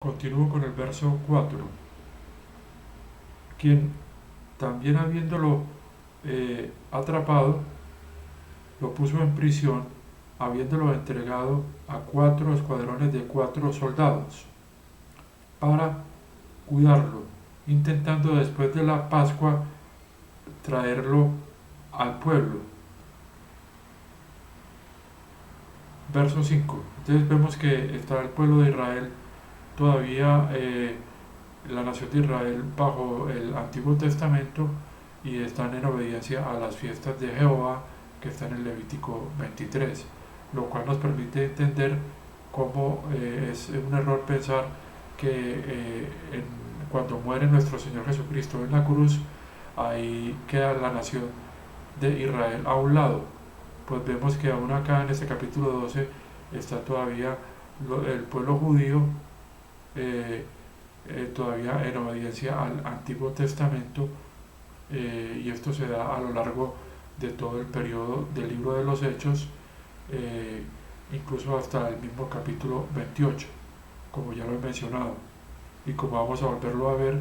Continúo con el verso 4. Quien también habiéndolo atrapado, lo puso en prisión, habiéndolo entregado a 4 escuadrones de 4 soldados, para cuidarlo, intentando después de la Pascua traerlo al pueblo. Verso 5. Entonces vemos que está el pueblo de Israel todavía, la nación de Israel bajo el Antiguo Testamento, y están en obediencia a las fiestas de Jehová que están en Levítico 23, lo cual nos permite entender cómo es un error pensar que cuando muere nuestro Señor Jesucristo en la cruz, ahí queda la nación de Israel a un lado. Pues vemos que aún acá en este capítulo 12 está todavía el pueblo judío todavía en obediencia al Antiguo Testamento, y esto se da a lo largo de todo el periodo del libro de los Hechos, incluso hasta el mismo capítulo 28, como ya lo he mencionado, y como vamos a volverlo a ver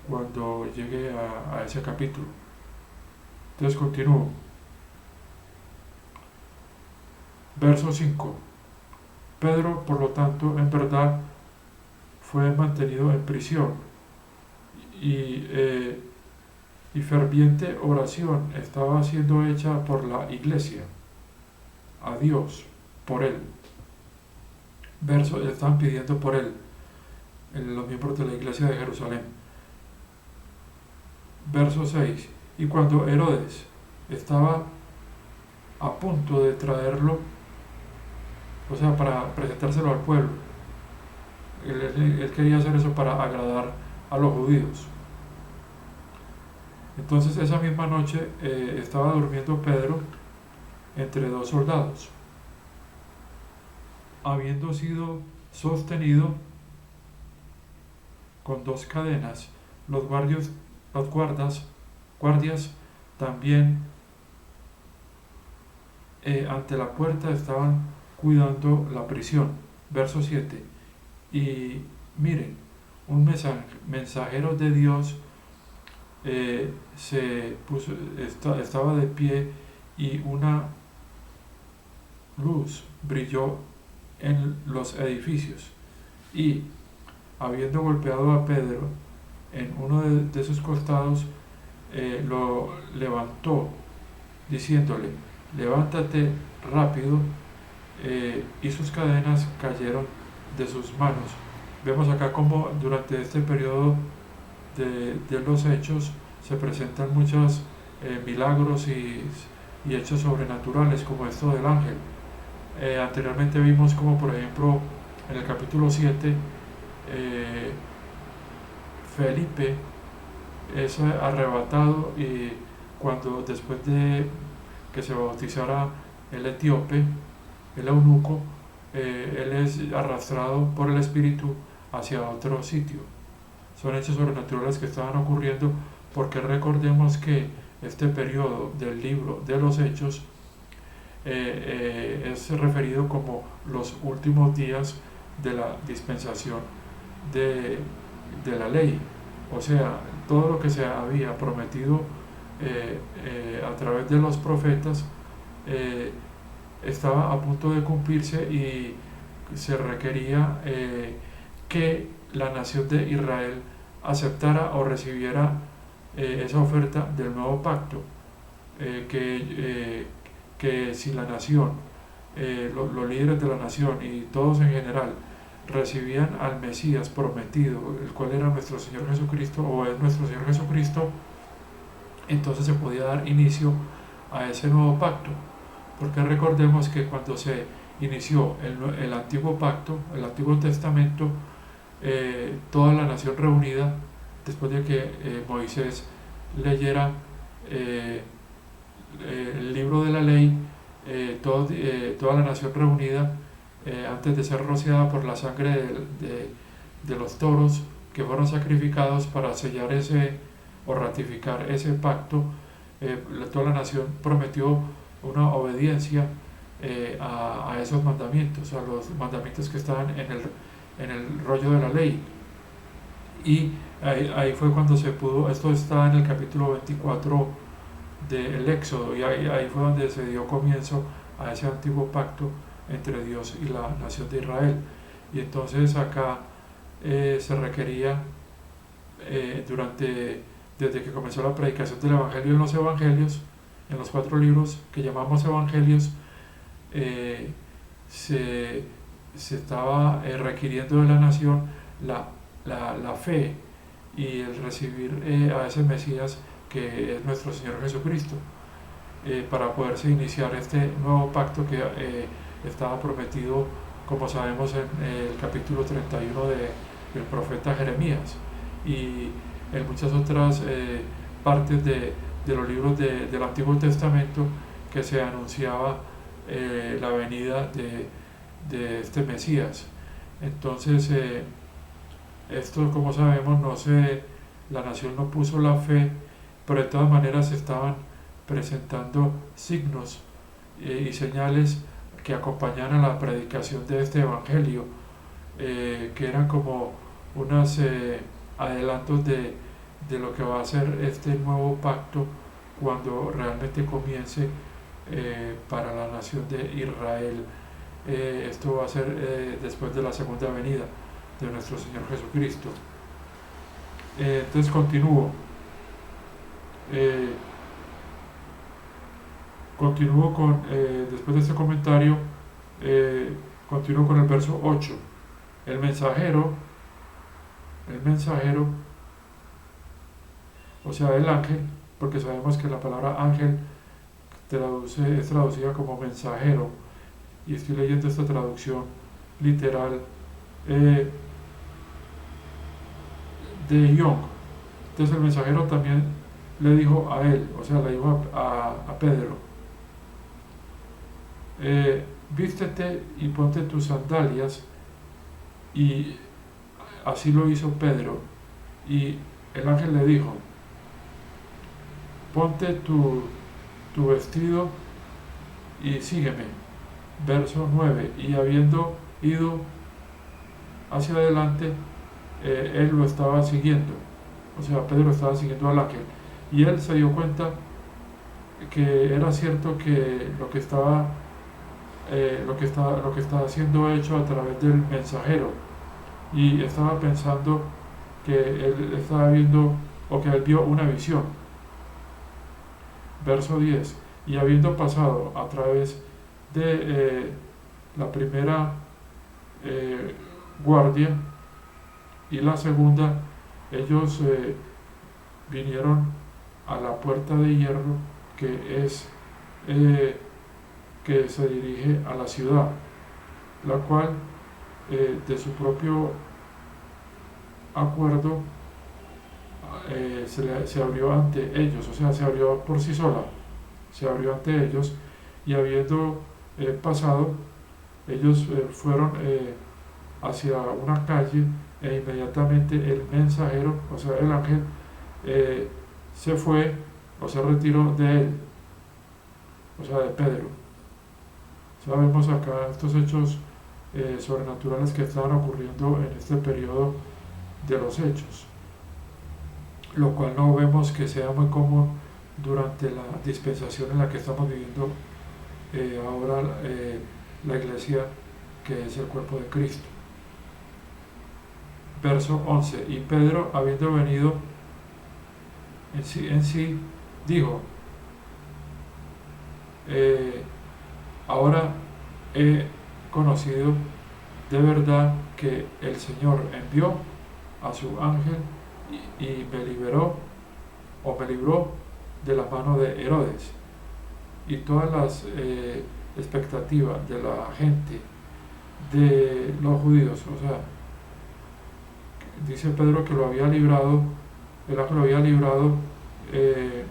cuando llegue a ese capítulo. Entonces continúo. Verso 5. Pedro, por lo tanto, en verdad fue mantenido en prisión, y ferviente oración estaba siendo hecha por la iglesia a Dios por él. Están pidiendo por él, los miembros de la iglesia de Jerusalén. Verso 6. Y cuando Herodes estaba a punto de traerlo, o sea, para presentárselo al pueblo, él quería hacer eso para agradar a los judíos. Entonces esa misma noche estaba durmiendo Pedro entre 2 soldados, habiendo sido sostenido con 2 cadenas. Los guardias también ante la puerta estaban cuidando la prisión. Verso 7. Y miren, un mensajero de Dios estaba de pie, y una luz brilló en los edificios, y habiendo golpeado a Pedro en uno de sus costados, lo levantó, diciéndole: levántate rápido, y sus cadenas cayeron de sus manos. Vemos acá como durante este periodo de los hechos se presentan muchos milagros y hechos sobrenaturales, como esto del ángel. Anteriormente vimos como, por ejemplo, en el capítulo 7, Felipe es arrebatado, y cuando después de que se bautizara el etíope, el eunuco, él es arrastrado por el Espíritu hacia otro sitio. Son hechos sobrenaturales que estaban ocurriendo, porque recordemos que este periodo del libro de los Hechos es referido como los últimos días de la dispensación de la ley. O sea, todo lo que se había prometido a través de los profetas estaba a punto de cumplirse, y se requería que la nación de Israel aceptara o recibiera esa oferta del nuevo pacto, que si la nación, los líderes de la nación y todos en general recibían al Mesías prometido, el cual era nuestro Señor Jesucristo, o es nuestro Señor Jesucristo, entonces se podía dar inicio a ese nuevo pacto. Porque recordemos que cuando se inició el antiguo pacto, el Antiguo Testamento, toda la nación reunida, después de que Moisés leyera el libro de la ley, toda la nación reunida, antes de ser rociada por la sangre de los toros que fueron sacrificados para sellar o ratificar ese pacto, toda la nación prometió una obediencia a esos mandamientos, a los mandamientos que estaban en el rollo de la ley. Y ahí fue cuando se pudo, esto está en el capítulo 24 del Éxodo, y ahí fue donde se dio comienzo a ese antiguo pacto entre Dios y la nación de Israel. Y entonces acá se requería desde que comenzó la predicación del Evangelio en los Evangelios, en los 4 libros que llamamos Evangelios, se estaba requiriendo de la nación la fe y el recibir a ese Mesías que es nuestro Señor Jesucristo, para poderse iniciar este nuevo pacto que estaba prometido, como sabemos, en el capítulo 31 del profeta Jeremías, y en muchas otras partes de los libros del Antiguo Testamento, que se anunciaba la venida de este Mesías. Entonces, esto, como sabemos, la nación no puso la fe, pero de todas maneras se estaban presentando signos y señales que acompañaban a la predicación de este evangelio, que eran como unos adelantos de lo que va a ser este nuevo pacto cuando realmente comience para la nación de Israel. Esto va a ser después de la segunda venida de nuestro Señor Jesucristo. Entonces continúo con, después de este comentario, continúo con el verso 8. El mensajero, o sea, el ángel, porque sabemos que la palabra ángel es traducida como mensajero, y estoy leyendo esta traducción literal de Young. Entonces el mensajero también le dijo a él, o sea, le dijo a Pedro, vístete y ponte tus sandalias, y así lo hizo Pedro, y el ángel le dijo, ponte tu vestido y sígueme. Verso 9, y habiendo ido hacia adelante, él lo estaba siguiendo, o sea, Pedro estaba siguiendo al ángel, y él se dio cuenta que era cierto que lo que estaba siendo hecho a través del mensajero, y estaba pensando que él estaba viendo, o que él vio una visión. Verso 10, y habiendo pasado a través de la primera guardia y la segunda, ellos vinieron a la puerta de hierro, que es que se dirige a la ciudad, la cual de su propio acuerdo se abrió ante ellos, o sea, se abrió por sí sola, se abrió ante ellos, y habiendo pasado, ellos fueron hacia una calle, e inmediatamente el mensajero, o sea, el ángel, se fue, o se retiró de él, o sea, de Pedro. Sabemos acá estos hechos sobrenaturales que estaban ocurriendo en este periodo de los hechos, lo cual no vemos que sea muy común durante la dispensación en la que estamos viviendo ahora, la iglesia, que es el cuerpo de Cristo. Verso 11, y Pedro, habiendo venido en sí dijo, ahora he conocido de verdad que el Señor envió a su ángel y me libró, o me libró de la mano de Herodes, y todas las expectativas de la gente, de los judíos. O sea, dice Pedro que lo había librado, el ángel lo había librado de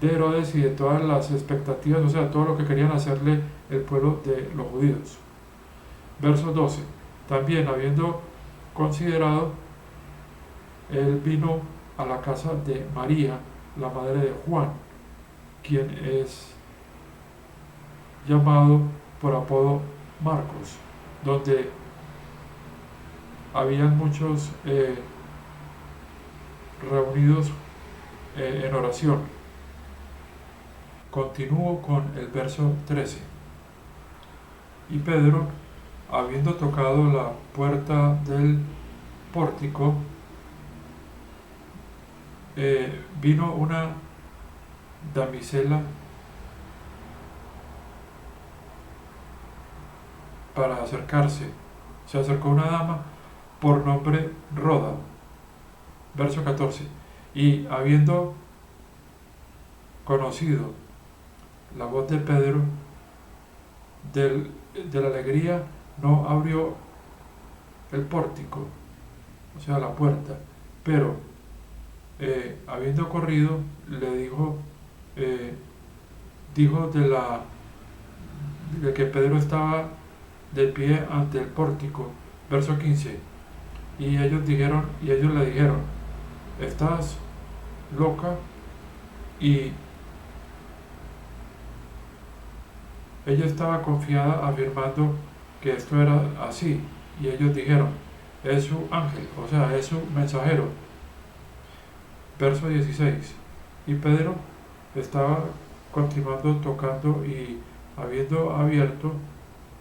Herodes y de todas las expectativas, o sea, todo lo que querían hacerle el pueblo de los judíos. Verso 12, también habiendo considerado, él vino a la casa de María, la madre de Juan, quien es llamado por apodo Marcos, donde habían muchos reunidos en oración. Continúo con el verso 13. Y Pedro, habiendo tocado la puerta del pórtico, vino una damisela para acercarse. Se acercó una dama por nombre Roda. Verso 14. Y habiendo conocido la voz de Pedro, de la alegría no abrió el pórtico, o sea, la puerta, pero habiendo corrido, le dijo de que Pedro estaba de pie ante el pórtico. Verso 15. Y ellos le dijeron: ¿estás loca? Y ella estaba confiada, afirmando que esto era así. Y ellos dijeron: es su ángel, o sea, es su mensajero. Verso 16. Y Pedro estaba continuando tocando, y habiendo abierto,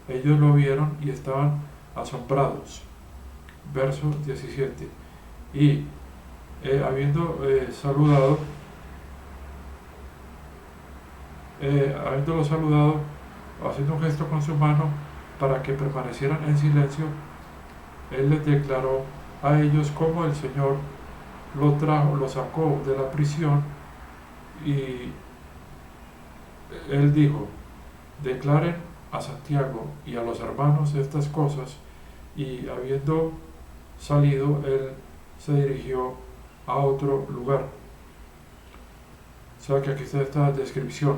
ellos lo vieron y estaban asombrados. Verso 17. Y habiéndolo saludado, haciendo un gesto con su mano para que permanecieran en silencio, él les declaró a ellos cómo el Señor lo sacó de la prisión, y él dijo: declaren a Santiago y a los hermanos estas cosas. Y habiendo salido, él se dirigió a otro lugar. O sea que aquí está esta descripción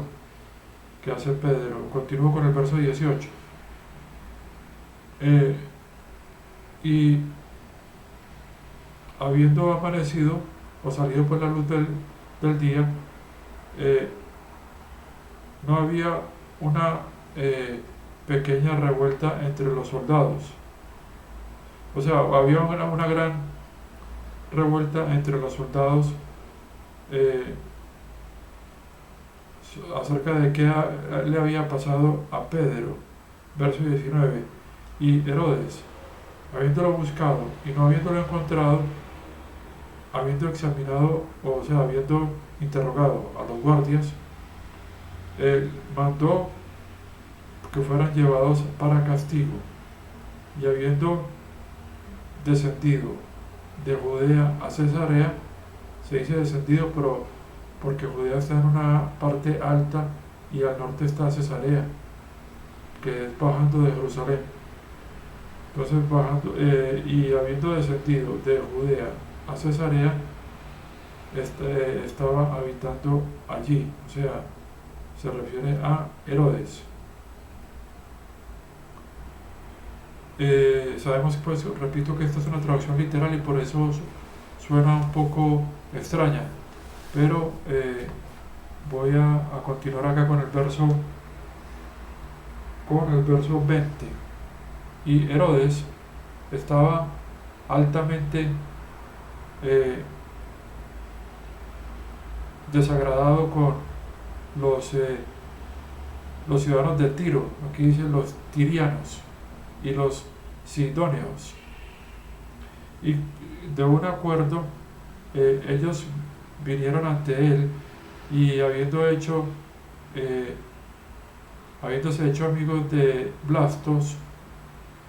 que hace Pedro. Continúo con el verso 18. Y habiendo amanecido o salido por la luz del día, no había una pequeña revuelta entre los soldados. O sea, había una gran revuelta entre los soldados acerca de qué le había pasado a Pedro. Verso 19. Y Herodes, habiéndolo buscado y no habiéndolo encontrado, habiendo examinado, o sea, habiendo interrogado a los guardias, mandó que fueran llevados para castigo. Y habiendo descendido de Judea a Cesarea, se dice descendido, pero porque Judea está en una parte alta y al norte está Cesarea, que es bajando de Jerusalén. Entonces, y habiendo descendido de Judea a Cesarea, estaba habitando allí, o sea, se refiere a Herodes. Sabemos, pues, repito, que esta es una traducción literal y por eso suena un poco extraña, pero voy a continuar acá con el verso 20. Y Herodes estaba altamente desagradado con los ciudadanos de Tiro, aquí dicen los tirianos y los sidonios, y de un acuerdo ellos vinieron ante él, y habiéndose hecho amigos de Blastos,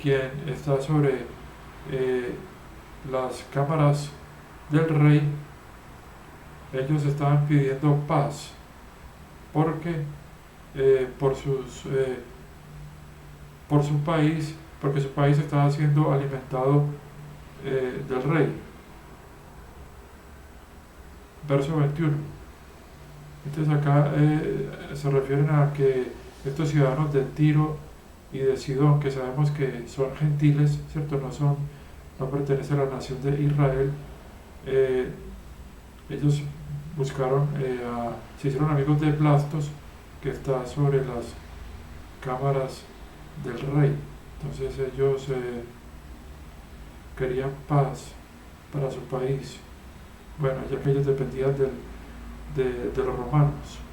quien está sobre las cámaras del rey, ellos estaban pidiendo paz, porque por su país, porque su país estaba siendo alimentado del rey. Verso 21. Entonces acá se refieren a que estos ciudadanos de Tiro y de Sidón, que sabemos que son gentiles, ¿cierto? No pertenecen a la nación de Israel, ellos se hicieron amigos de Blastos, que está sobre las cámaras del rey. Entonces ellos querían paz para su país. Bueno, ya que ellos dependían de los romanos.